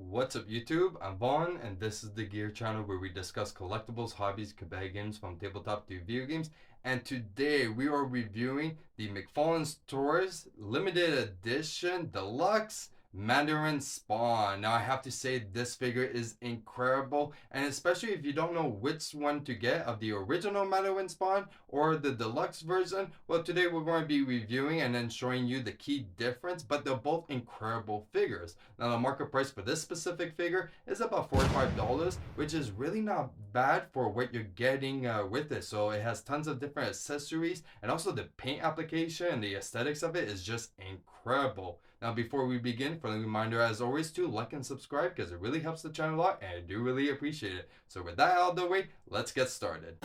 What's up YouTube? I'm Vaughn and this is the Gear channel where we discuss collectibles, hobbies, cabaret games from tabletop to video games. And today we are reviewing the McFarlane Stores limited edition deluxe Mandarin Spawn. Now I have to say this figure is incredible, and especially if you don't know which one to get of the original Mandarin Spawn or the deluxe version, well, today we're going to be reviewing and then showing you the key difference, but they're both incredible figures. Now the market price for this specific figure is about $45, which is really not bad for what you're getting with it. So it has tons of different accessories, and also the paint application and the aesthetics of it is just incredible. Now before we begin, friendly reminder as always to like and subscribe because it really helps the channel a lot and I do really appreciate it. So with that out of the way, let's get started.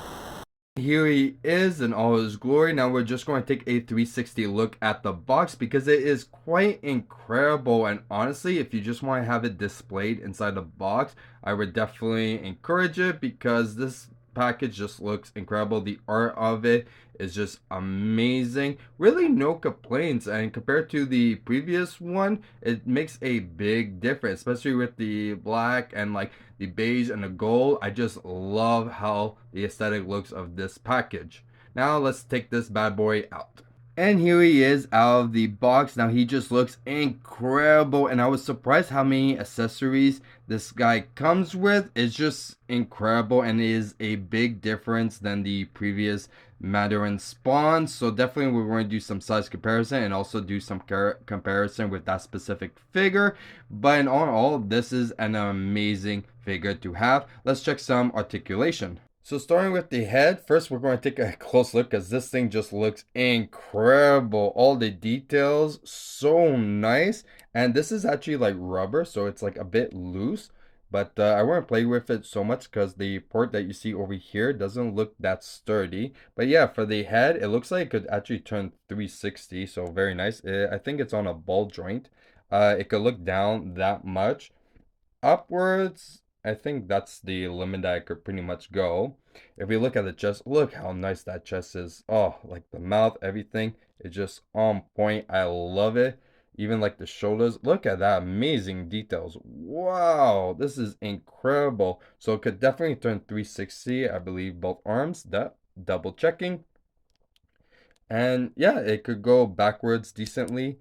Here he is in all his glory. Now we're just going to take a 360 look at the box because it is quite incredible, and honestly if you just want to have it displayed inside the box, I would definitely encourage it because this package just looks incredible. The art of it is just amazing. Really no complaints, and compared to the previous one it makes a big difference, especially with the black and like the beige and the gold. I just love how the aesthetic looks of this package. Now let's take this bad boy out. And here he is out of the box. Now he just looks incredible, and I was surprised how many accessories this guy comes with. It's just incredible and is a big difference than the previous Mandarin Spawn. So definitely we're going to do some size comparison and also do some comparison with that specific figure. But in all, this is an amazing figure to have. Let's check some articulation. So starting with the head, first we're going to take a close look because this thing just looks incredible. All the details, so nice. And this is actually like rubber, so it's like a bit loose. But I won't play with it so much because the port that you see over here doesn't look that sturdy. But yeah, for the head, it looks like it could actually turn 360, so very nice. I think it's on a ball joint. It could look down that much. Upwards, I think that's the limit that I could pretty much go. If we look at the chest, look how nice that chest is. Oh, like the mouth, everything is just on point. I love it. Even like the shoulders, look at that amazing details. Wow, this is incredible. So it could definitely turn 360, I believe, both arms. That double checking. And yeah, it could go backwards decently.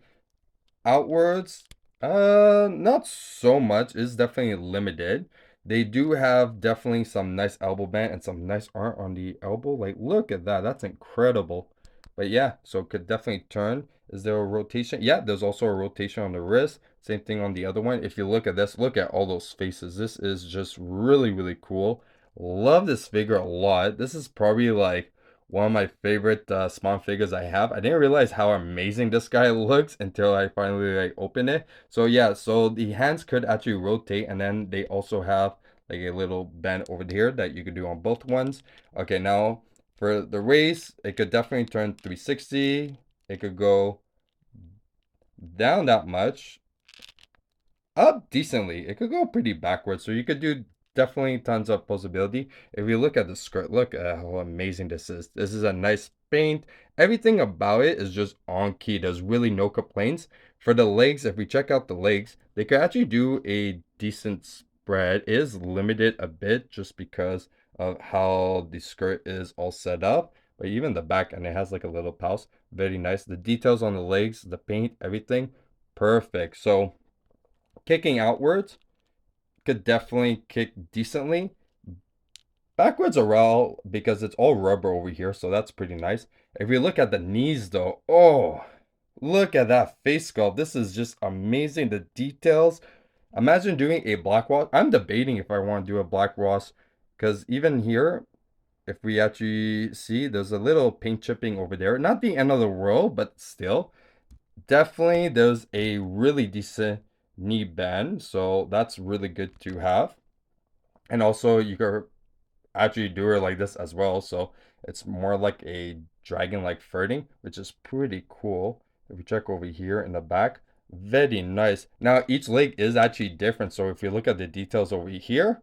Outwards, not so much. It's definitely limited. They do have definitely some nice elbow band and some nice art on the elbow. Like, look at that. That's incredible. But yeah, so it could definitely turn. Is there a rotation? Yeah, there's also a rotation on the wrist. Same thing on the other one. If you look at this, look at all those faces. This is just really, really cool. Love this figure a lot. This is probably like one of my favorite Spawn figures I have. I didn't realize how amazing this guy looks until I finally like opened it. So yeah, so the hands could actually rotate, and then they also have like a little bend over here that you could do on both ones. Okay, now for the race, it could definitely turn 360. It could go down that much, up decently. It could go pretty backwards, so you could do definitely tons of possibility. If you look at the skirt, look at how amazing this is. This is a nice paint. Everything about it is just on key. There's really no complaints. For the legs, if we check out the legs, they could actually do a decent spread. It is limited a bit just because of how the skirt is all set up. But even the back, and it has like a little pouch. Very nice. The details on the legs, the paint, everything, perfect. So kicking outwards could definitely kick decently. Backwards are well because it's all rubber over here, so that's pretty nice. If we look at the knees though, oh, look at that face sculpt. This is just amazing. The details. Imagine doing a black wash. I'm debating if I want to do a black wash because even here, if we actually see, there's a little paint chipping over there. Not the end of the world, but still. Definitely there's a really decent knee bend, so that's really good to have. And also you could actually do it like this as well, so it's more like a dragon like flirting, which is pretty cool. If we check over here in the back, very nice. Now each leg is actually different, so if you look at the details over here,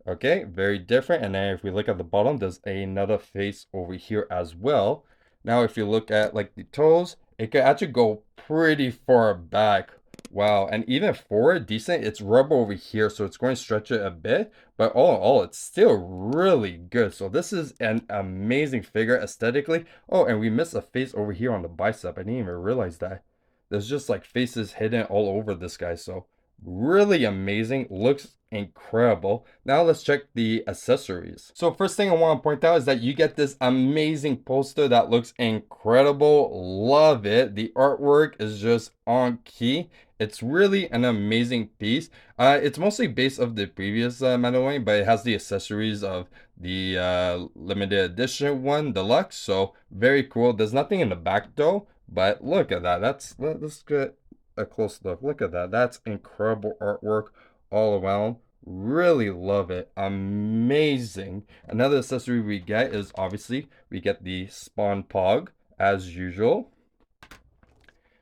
okay, very different. And then if we look at the bottom, there's another face over here as well. Now if you look at like the toes, it could actually go pretty far back. Wow, and even for decent, it's rubber over here, so it's going to stretch it a bit, but all in all, it's still really good. So this is an amazing figure aesthetically. Oh, and we missed a face over here on the bicep. I didn't even realize that. There's just like faces hidden all over this guy, so really amazing. Looks incredible. Now let's check the accessories. So first thing I want to point out is that you get this amazing poster that looks incredible. Love it. The artwork is just on key. It's really an amazing piece. It's mostly based off the previous Mandalorian, but it has the accessories of the limited edition one, Deluxe. So very cool. There's nothing in the back though, but look at that. Let's get a close look. Look at that. That's incredible artwork all around. Really love it. Amazing. Another accessory we get is obviously we get the Spawn Pog as usual.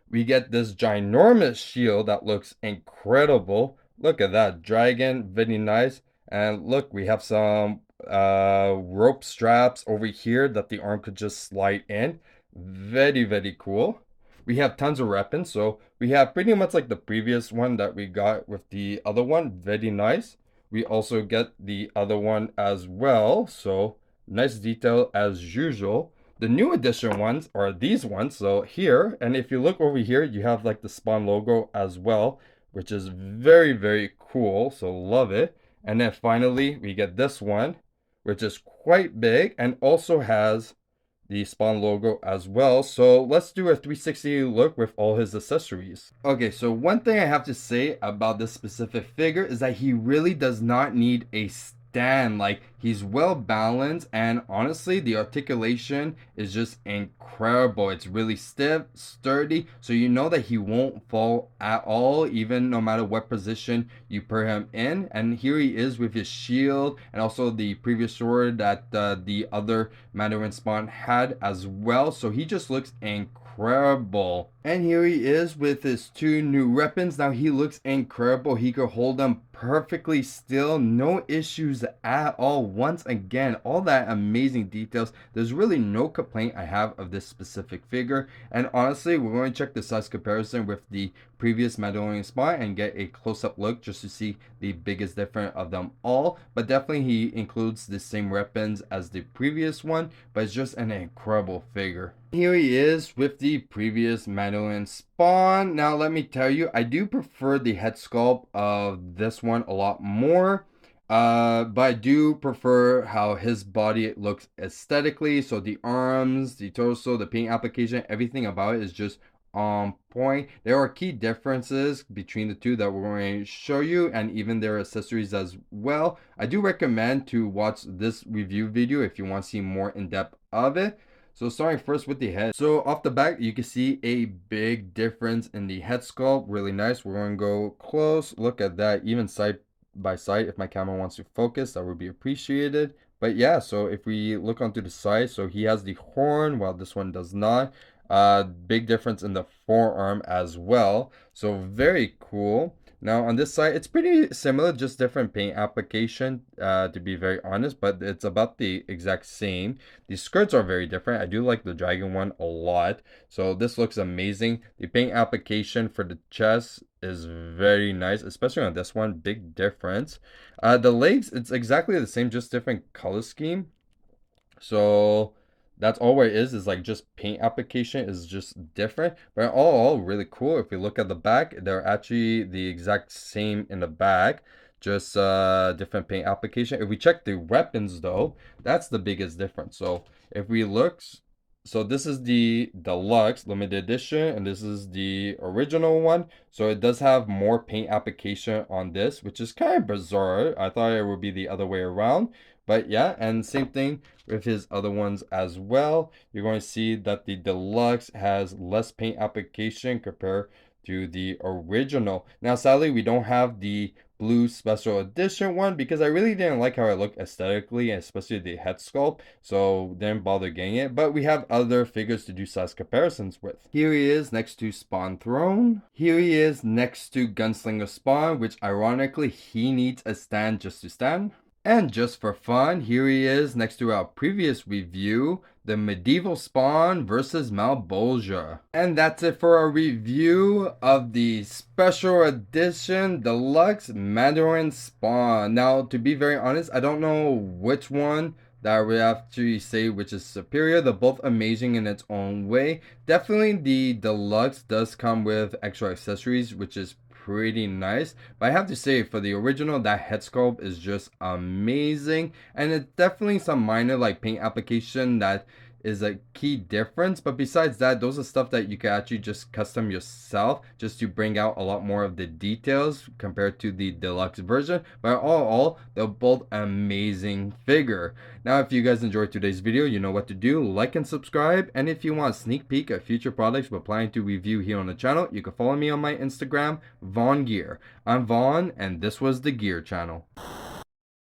We get this ginormous shield that looks incredible. Look at that dragon, very nice. And look, we have some rope straps over here that the arm could just slide in. Very cool. We have tons of weapons, so we have pretty much like the previous one that we got with the other one. Very nice. We also get the other one as well, so nice detail as usual. The new edition ones are these ones, so here, and if you look over here, you have like the Spawn logo as well, which is very cool, so love it. And then finally, we get this one, which is quite big and also has the Spawn logo as well. So let's do a 360 look with all his accessories. Okay, so one thing I have to say about this specific figure is that he really does not need a stand. Like, he's well balanced, and honestly the articulation is just incredible. It's really stiff, sturdy, so you know that he won't fall at all, even no matter what position you put him in. And here he is with his shield and also the previous sword that the other Mandarin Spawn had as well, so he just looks incredible. And here he is with his two new weapons. Now he looks incredible. He could hold them perfectly still, no issues at all. Once again, all that amazing details. There's really no complaint I have of this specific figure. And honestly, we're going to check the size comparison with the previous Mandalorian Spawn and get a close-up look just to see the biggest difference of them all. But definitely he includes the same weapons as the previous one, but it's just an incredible figure. Here he is with the previous Mandalorian Spawn. Now let me tell you, I do prefer the head sculpt of this one a lot more. But I do prefer how his body looks aesthetically. So the arms, the torso, the paint application, everything about it is just on point. There are key differences between the two that we're going to show you, and even their accessories as well. I do recommend to watch this review video if you want to see more in depth of it. So starting first with the head. So off the back, you can see a big difference in the head sculpt. Really nice. We're going to go close. Look at that. Even side by side, if my camera wants to focus, that would be appreciated. But yeah, so if we look onto the side, so he has the horn while this one does not. Big difference in the forearm as well. So very cool. Now on this side, it's pretty similar, just different paint application, to be very honest, but it's about the exact same. The skirts are very different. I do like the dragon one a lot. So this looks amazing. The paint application for the chest is very nice, especially on this one. Big difference. The legs, it's exactly the same, just different color scheme. So that's all where it is like just paint application is just different, but all really cool. If we look at the back, they're actually the exact same in the back, just different paint application. If we check the weapons though, that's the biggest difference. So if we look, so this is the Deluxe limited edition and this is the original one, so it does have more paint application on this, which is kind of bizarre. I thought it would be the other way around. But yeah, and same thing with his other ones as well. You're going to see that the Deluxe has less paint application compared to the original. Now, sadly, we don't have the blue special edition one because I really didn't like how it looked aesthetically, especially the head sculpt, so didn't bother getting it. But we have other figures to do size comparisons with. Here he is next to Spawn Throne. Here he is next to Gunslinger Spawn, which ironically he needs a stand just to stand. And just for fun, here he is next to our previous review, the Medieval Spawn versus Malbolgia. And that's it for our review of the Special Edition Deluxe Mandarin Spawn. Now, to be very honest, I don't know which one that I would have to say which is superior. They're both amazing in its own way. Definitely the Deluxe does come with extra accessories, which is pretty nice, but I have to say for the original, that head sculpt is just amazing, and it's definitely some minor like paint application that is a key difference, but besides that, those are stuff that you can actually just custom yourself just to bring out a lot more of the details compared to the deluxe version. But all they're both amazing figure. Now, if you guys enjoyed today's video, you know what to do. Like and subscribe, and if you want a sneak peek at future products we're planning to review here on the channel, you can follow me on my Instagram, VaughnGear. I'm Vaughn, and this was the Gear Channel.